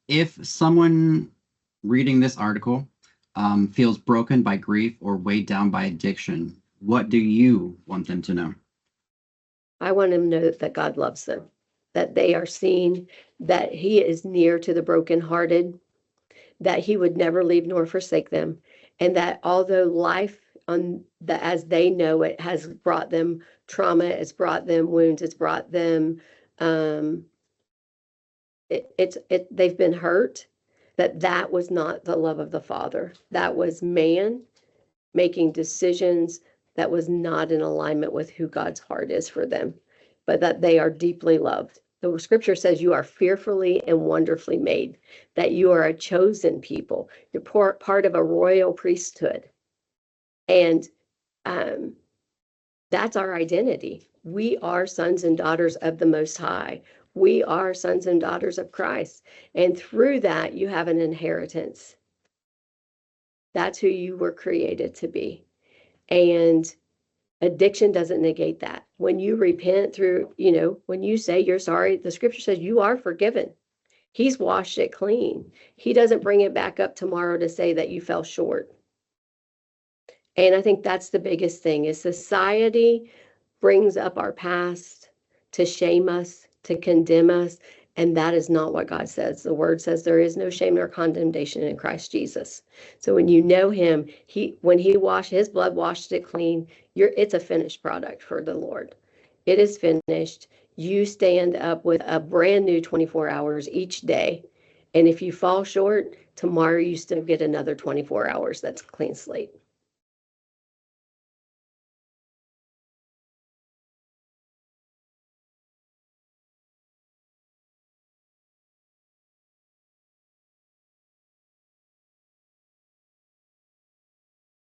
If someone reading this article feels broken by grief or weighed down by addiction, what do you want them to know? I want them to know that God loves them, that they are seen, that He is near to the brokenhearted, that He would never leave nor forsake them, and that although life on the as they know it has brought them trauma, it's brought them wounds, it's brought them um, they've been hurt, that was not the love of the Father. That was man making decisions that was not in alignment with who God's heart is for them, but that they are deeply loved. The scripture says you are fearfully and wonderfully made, that you are a chosen people. You're part of a royal priesthood. And um, that's our identity. We are sons and daughters of the Most High. We are sons and daughters of Christ. And through that, you have an inheritance. That's who you were created to be. And addiction doesn't negate that. When you repent through, when you say you're sorry, the scripture says you are forgiven. He's washed it clean. He doesn't bring it back up tomorrow to say that you fell short. And I think that's the biggest thing is society brings up our past to shame us, to condemn us, and that is not what God says. The word says there is no shame nor condemnation in Christ Jesus. So when you know him, when he washed his blood washed it clean, it's a finished product for the Lord. It is finished. You stand up with a brand new 24 hours each day. And if you fall short, tomorrow you still get another 24 hours that's clean slate.